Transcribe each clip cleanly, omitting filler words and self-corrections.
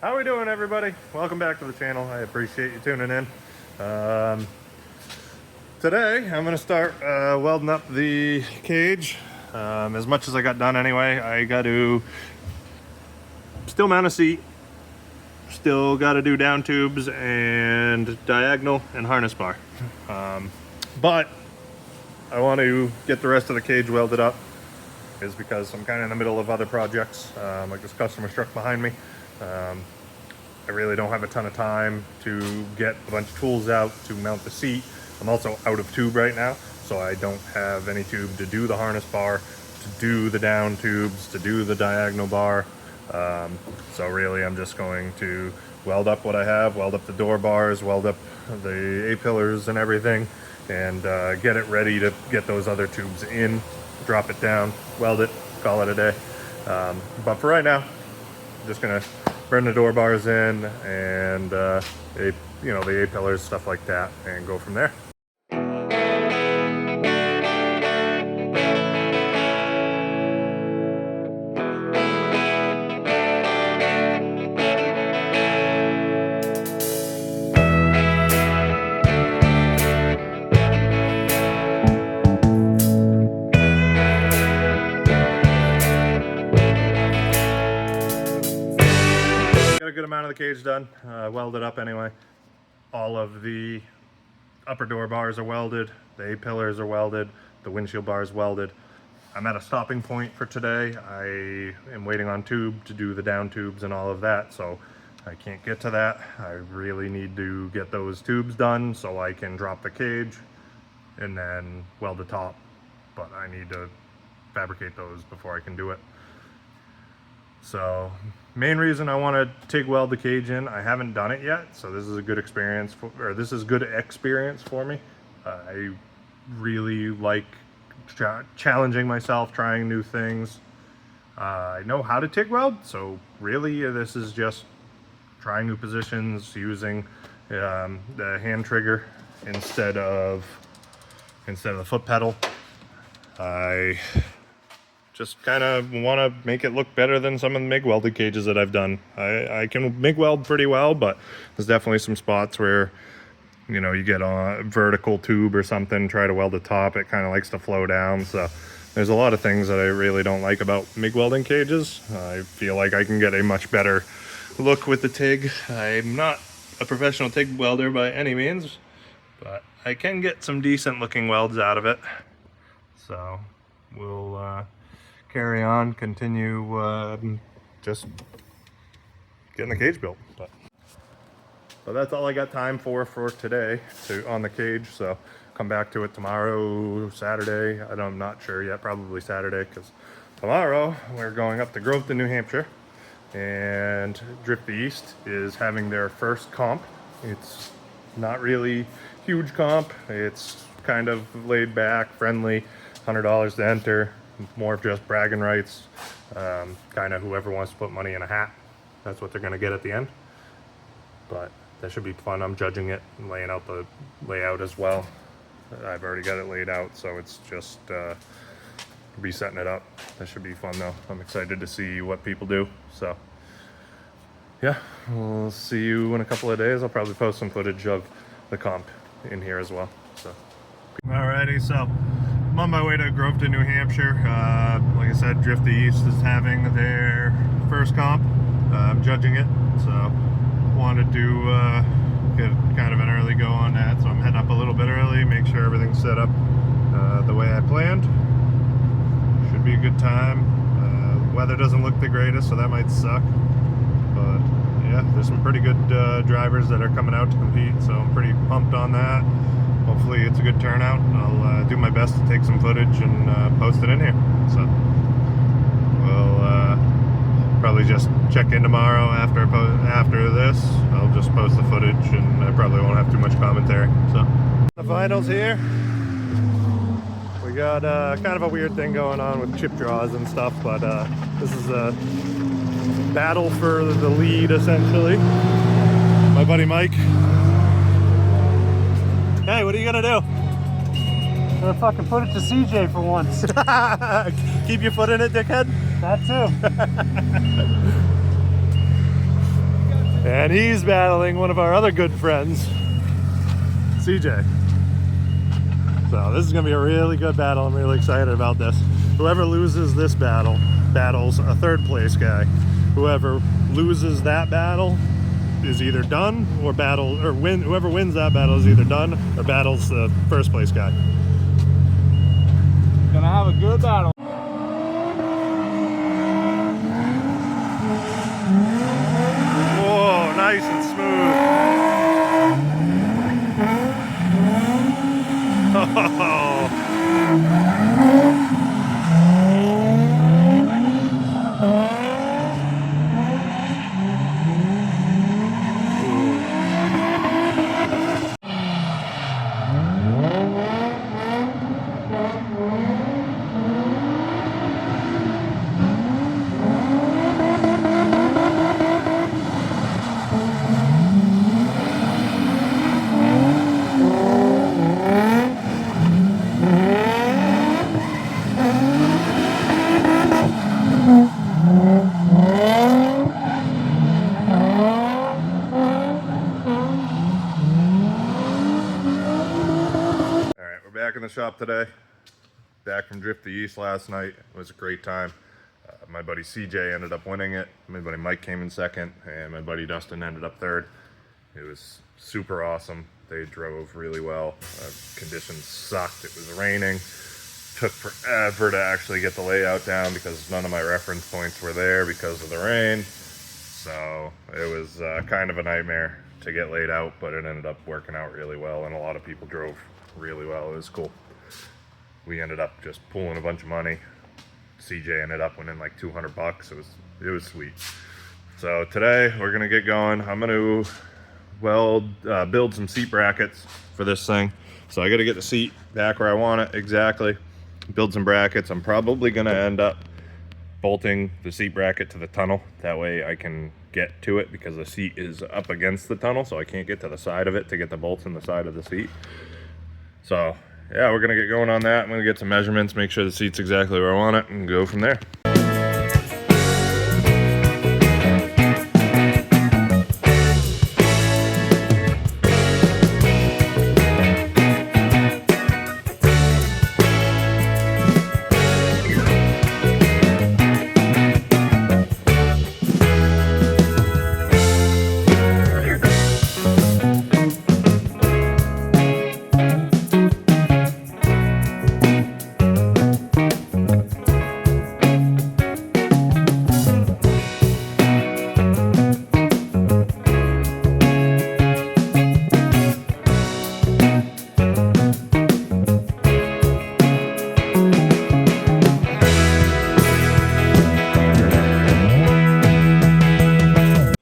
How are we doing, everybody? Welcome back to the channel. I appreciate you tuning in. Today I'm going to start welding up the cage. As much as I got done anyway, I got to still mount a seat, still got to do down tubes and diagonal and harness bar. But I want to get the rest of the cage welded up, is because I'm kind of in the middle of other projects, like this customer truck behind me. I really don't have a ton of time to get a bunch of tools out to mount the seat. I'm also out of tube right now, so I don't have any tube to do the harness bar, to do the down tubes, to do the diagonal bar. So really I'm just going to weld up what I have, weld up the door bars, weld up the A-pillars and everything, and get it ready to get those other tubes in, drop it down, weld it, call it a day. But for right now, I'm just gonna burn the door bars in and the A-pillars, stuff like that, and go from there. Got a good amount of the cage done, welded up anyway. All of the upper door bars are welded, the A-pillars are welded, the windshield bar is welded. I'm at a stopping point for today. I am waiting on tube to do the down tubes and all of that, so I can't get to that. I really need to get those tubes done so I can drop the cage and then weld the top, but I need to fabricate those before I can do it. So main reason I want to TIG weld the cage in, I haven't done it yet, so this is a good experience for me. I really like challenging myself, trying new things. I know how to TIG weld, so really this is just trying new positions, using the hand trigger instead of the foot pedal. I just kind of want to make it look better than some of the MIG welded cages that I've done. I can MIG weld pretty well, but there's definitely some spots where, you know, you get a vertical tube or something, try to weld the top, it kind of likes to flow down. So there's a lot of things that I really don't like about MIG welding cages. I feel like I can get a much better look with the TIG. I'm not a professional TIG welder by any means, but I can get some decent looking welds out of it. So we'll carry on, continue just getting the cage built. But that's all I got time for today on the cage, so come back to it tomorrow, Saturday. I'm not sure yet, probably Saturday, because tomorrow we're going up to Groveton, New Hampshire, and Drift East is having their first comp. It's not really huge comp, it's kind of laid back, friendly, $100 to enter. More of just bragging rights, kind of whoever wants to put money in a hat, that's what they're going to get at the end. But that should be fun. I'm judging it and laying out the layout as well. I've already got it laid out, so it's just resetting it up. That should be fun though. I'm excited to see what people do. So yeah, we'll see you in a couple of days. I'll probably post some footage of the comp in here as well. So alrighty, so I'm on my way to Groveton, New Hampshire. Like I said, Drift East is having their first comp. I'm judging it, so wanted to get kind of an early go on that. So I'm heading up a little bit early, make sure everything's set up the way I planned. Should be a good time. Weather doesn't look the greatest, so that might suck. But yeah, there's some pretty good drivers that are coming out to compete, so I'm pretty pumped on that. Hopefully it's a good turnout. I'll do my best to take some footage and post it in here. So we'll probably just check in tomorrow after this. I'll just post the footage and I probably won't have too much commentary. So the finals here. We got kind of a weird thing going on with chip draws and stuff, but this is a battle for the lead essentially. My buddy Mike. Hey, what are you gonna do? I'm gonna fucking put it to CJ for once. Keep your foot in it, dickhead? That too. And he's battling one of our other good friends, CJ. So this is gonna be a really good battle. I'm really excited about this. Whoever loses this battle, battles a third place guy. Whoever loses that battle is either done or whoever wins that battle is either done or battles the first place guy. Gonna have a good battle. Whoa, nice and smooth. Back in the shop today, back from Drift the East last night. It was a great time. My buddy CJ ended up winning it. My buddy Mike came in second, and my buddy Dustin ended up third. It was super awesome. They drove really well. Conditions sucked. It was raining. Took forever to actually get the layout down because none of my reference points were there because of the rain. So it was kind of a nightmare to get laid out, but it ended up working out really well, and a lot of people drove really well. It was cool. We ended up just pulling a bunch of money. CJ ended up winning like 200 bucks. It was sweet. So today we're gonna get going. I'm gonna build some seat brackets for this thing. So I gotta get the seat back where I want it exactly. Build some brackets. I'm probably gonna end up bolting the seat bracket to the tunnel. That way I can get to it because the seat is up against the tunnel, so I can't get to the side of it to get the bolts in the side of the seat. So yeah, we're gonna get going on that. I'm gonna get some measurements, make sure the seat's exactly where I want it, and go from there.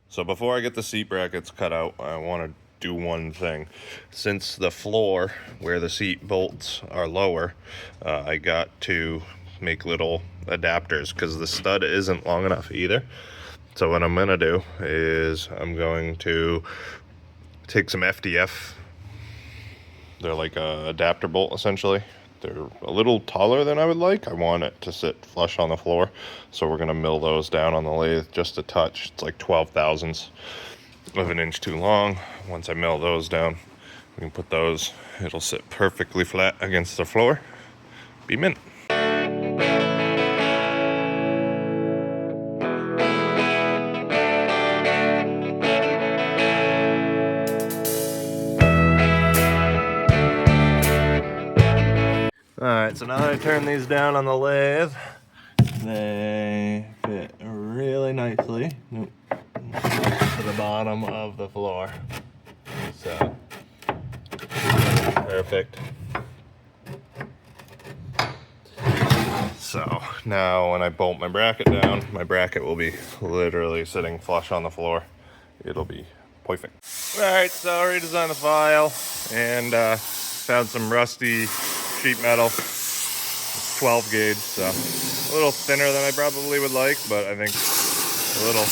So before I get the seat brackets cut out, I want to do one thing. Since the floor where the seat bolts are lower, I got to make little adapters because the stud isn't long enough either. So what I'm gonna do is I'm going to take some FDF. They're like a adapter bolt essentially. They're a little taller than I would like. I want it to sit flush on the floor. So we're gonna mill those down on the lathe just a touch. It's like 12 thousandths of an inch too long. Once I mill those down, we can put those, it'll sit perfectly flat against the floor. Be mint. Alright, so now that I turn these down on the lathe, they fit really nicely to the bottom of the floor. So, perfect. So, now when I bolt my bracket down, my bracket will be literally sitting flush on the floor. It'll be perfect. Alright, so I redesigned the file and found some rusty sheet metal. It's 12 gauge, so a little thinner than I probably would like, but I think a little,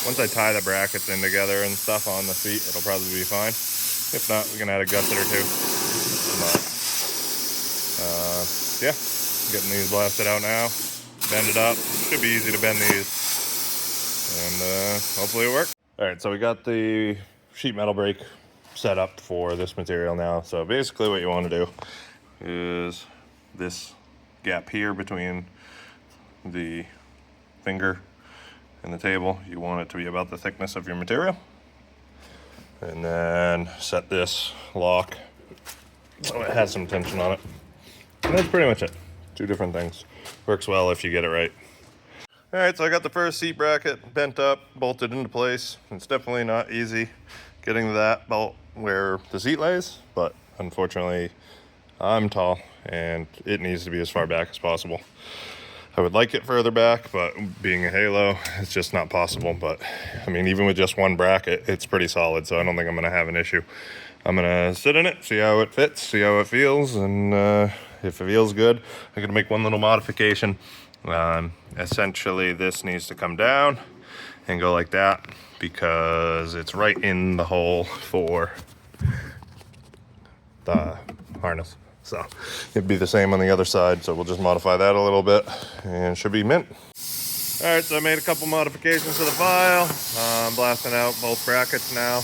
once I tie the brackets in together and stuff on the seat, it'll probably be fine. If not, we can add a gusset or two. But, yeah, getting these blasted out now, bend it up. Should be easy to bend these, and hopefully it works. All right, so we got the sheet metal brake set up for this material now. So basically what you want to do is this gap here between the finger and the table, you want it to be about the thickness of your material. And then set this lock so it has some tension on it. And that's pretty much it. Two different things. Works well if you get it right. All right, so I got the first seat bracket bent up, bolted into place. It's definitely not easy getting to that bolt where the seat lays, but unfortunately I'm tall and it needs to be as far back as possible. I would like it further back, but being a halo, it's just not possible. But I mean, even with just one bracket, it's pretty solid, so I don't think I'm gonna have an issue. I'm gonna sit in it, see how it fits, see how it feels, and if it feels good, I'm gonna make one little modification. Essentially, this needs to come down and go like that because it's right in the hole for the harness. So it'd be the same on the other side, so we'll just modify that a little bit and should be mint. All right, so I made a couple modifications to the file. I'm blasting out both brackets now.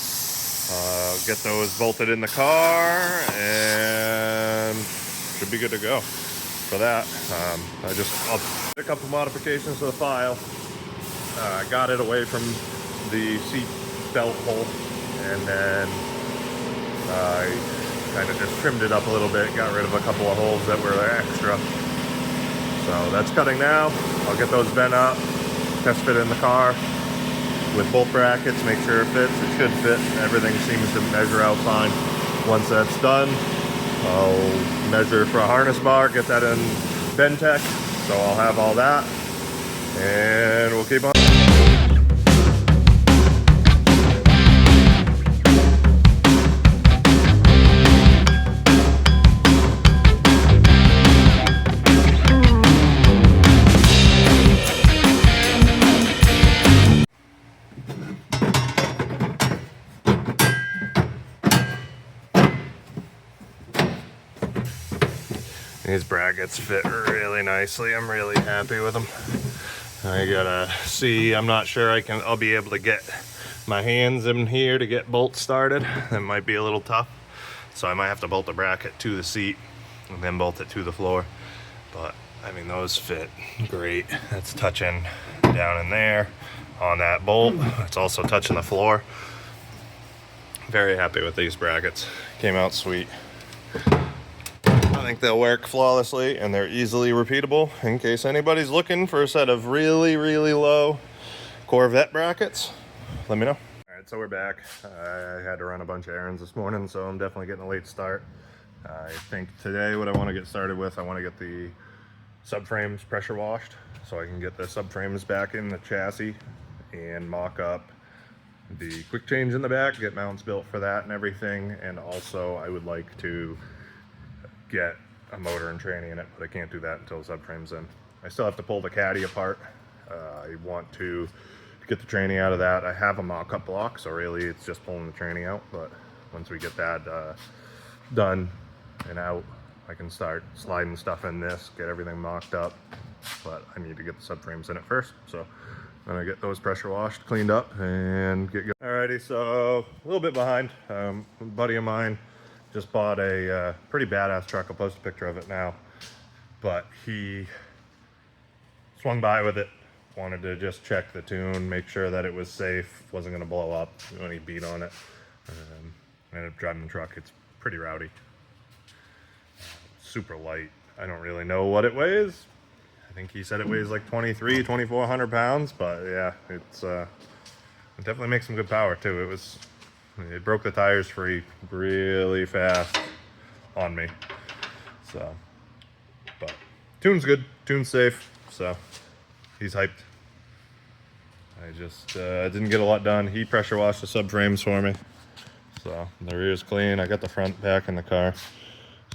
Get those bolted in the car and should be good to go for that. I'll did a couple modifications to the file. I got it away from the seat belt hole, and then I kind of just trimmed it up a little bit, got rid of a couple of holes that were extra. So that's cutting now. I'll get those bent up, test fit in the car with both brackets, make sure it fits. It should fit. Everything seems to measure out fine. Once that's done, I'll measure for a harness bar, get that in Bentech. So I'll have all that, and we'll keep on. These brackets fit really nicely. I'm really happy with them. I gotta see, I'm not sure I'll be able to get my hands in here to get bolts started. That might be a little tough. So I might have to bolt the bracket to the seat and then bolt it to the floor. But I mean, those fit great. That's touching down in there on that bolt. It's also touching the floor. Very happy with these brackets. Came out sweet. I think they'll work flawlessly and they're easily repeatable in case anybody's looking for a set of really, really low Corvette brackets. Let me know. All right, so we're back. I had to run a bunch of errands this morning, so I'm definitely getting a late start. I think today what I want to get started with, I want to get the subframes pressure washed so I can get the subframes back in the chassis and mock up the quick change in the back, get mounts built for that and everything. And also I would like to get a motor and tranny in it, but I can't do that until the subframe's in. I still have to pull the caddy apart. I want to get the tranny out of that. I have a mock-up block, so really it's just pulling the tranny out, but once we get that done and out, I can start sliding stuff in this, get everything mocked up, but I need to get the subframes in it first. So I'm gonna get those pressure washed, cleaned up, and get going. Alrighty, so a little bit behind. A buddy of mine just bought a pretty badass truck. I'll post a picture of it now. But he swung by with it, wanted to just check the tune, make sure that it was safe, wasn't gonna blow up when he beat on it. Ended up driving the truck. It's pretty rowdy. Super light. I don't really know what it weighs. I think he said it weighs like 2,400 pounds, but yeah, it definitely makes some good power too. It broke the tires free really fast on me. So, but tune's good, tune's safe, so he's hyped. I just didn't get a lot done. He pressure washed the subframes for me. So the rear's clean. I got the front back in the car.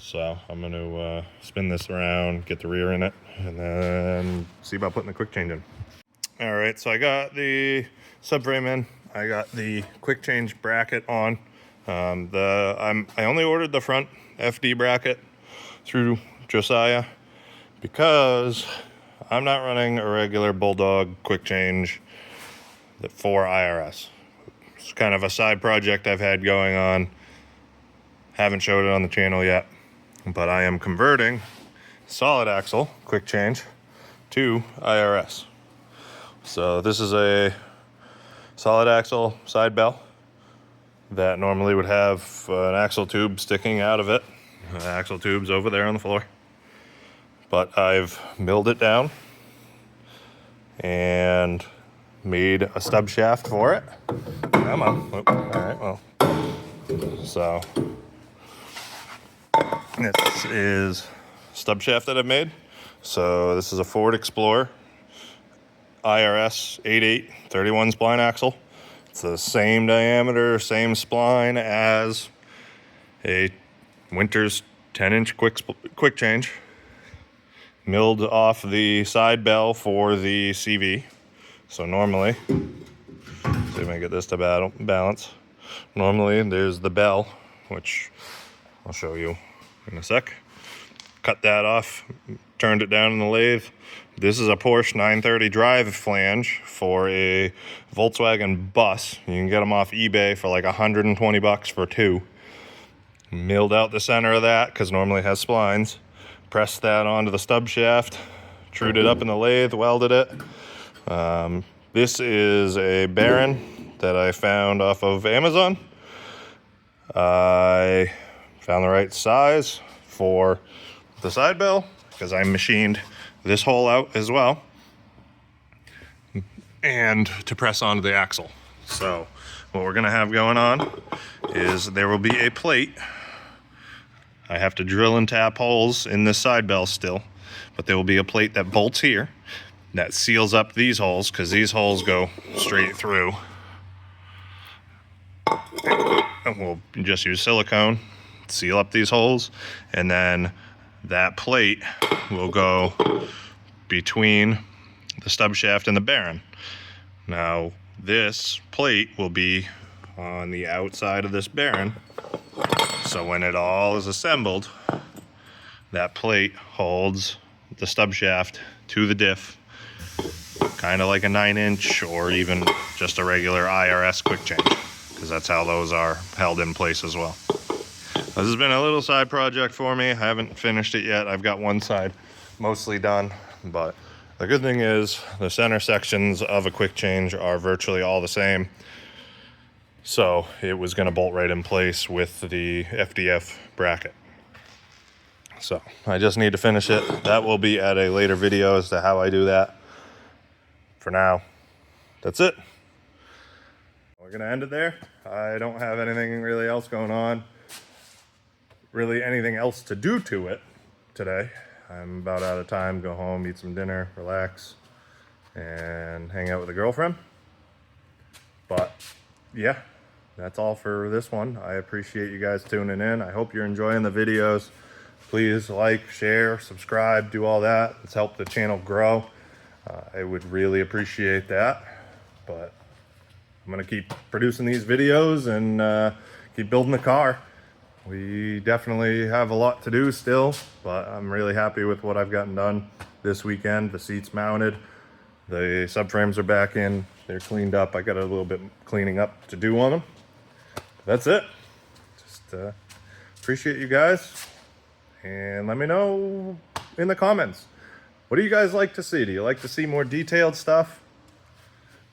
So I'm gonna spin this around, get the rear in it, and then see about putting the quick change in. All right, so I got the subframe in. I got the quick change bracket on. I only ordered the front FD bracket through Josiah because I'm not running a regular Bulldog quick change for IRS. It's kind of a side project I've had going on. Haven't showed it on the channel yet, but I am converting solid axle quick change to IRS. So this is a solid axle side bell that normally would have an axle tube sticking out of it. The axle tube's over there on the floor. But I've milled it down and made a stub shaft for it. Come on. Oh, all right, well. So this is stub shaft that I've made. So this is a Ford Explorer IRS 88 31 spline axle. It's the same diameter, same spline as a Winters 10-inch quick change. Milled off the side bell for the CV. So normally, see if I can get this to balance. Normally there's the bell, which I'll show you in a sec. Cut that off, turned it down in the lathe. This is a Porsche 930 drive flange for a Volkswagen bus. You can get them off eBay for like 120 bucks for two. Milled out the center of that because normally it has splines. Pressed that onto the stub shaft, trued it up in the lathe, welded it. This is a bearing that I found off of Amazon. I found the right size for the side bell because I machined this hole out as well, and to press onto the axle. So what we're gonna have going on is there will be a plate. I have to drill and tap holes in this side bell still, but there will be a plate that bolts here that seals up these holes because these holes go straight through. And we'll just use silicone, seal up these holes, and then that plate will go between the stub shaft and the bearing. Now this plate will be on the outside of this bearing, so when it all is assembled, that plate holds the stub shaft to the diff, kind of like a 9-inch or even just a regular IRS quick change, because that's how those are held in place as well. This has been a little side project for me. I haven't finished it yet. I've got one side mostly done, but the good thing is the center sections of a quick change are virtually all the same. So it was going to bolt right in place with the FDF bracket. So I just need to finish it. That will be at a later video as to how I do that. For now, that's it. We're going to end it there. I don't have anything really else going on. Really anything else to do to it today. I'm about out of time. Go home, eat some dinner, relax, and hang out with a girlfriend. But yeah, that's all for this one. I appreciate you guys tuning in. I hope you're enjoying the videos. Please like, share, subscribe, do all that. It's helped the channel grow. I would really appreciate that. But I'm gonna keep producing these videos and keep building the car. We definitely have a lot to do still, but I'm really happy with what I've gotten done this weekend. The seats mounted, the subframes are back in, they're cleaned up. I got a little bit cleaning up to do on them. That's it. Just appreciate you guys, and let me know in the comments. What do you guys like to see? Do you like to see more detailed stuff?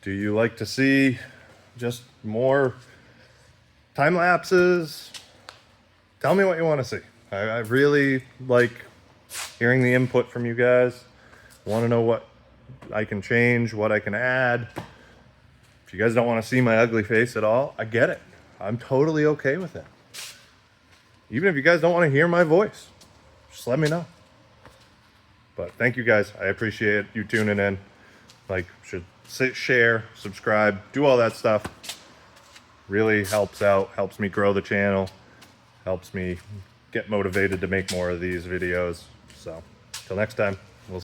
Do you like to see just more time lapses? Tell me what you want to see. I really like hearing the input from you guys. Want to know what I can change, what I can add. If you guys don't want to see my ugly face at all, I get it. I'm totally okay with it. Even if you guys don't want to hear my voice, just let me know. But thank you guys. I appreciate you tuning in. Like, share, subscribe, do all that stuff. Really helps out, helps me grow the channel. Helps me get motivated to make more of these videos. So, till next time.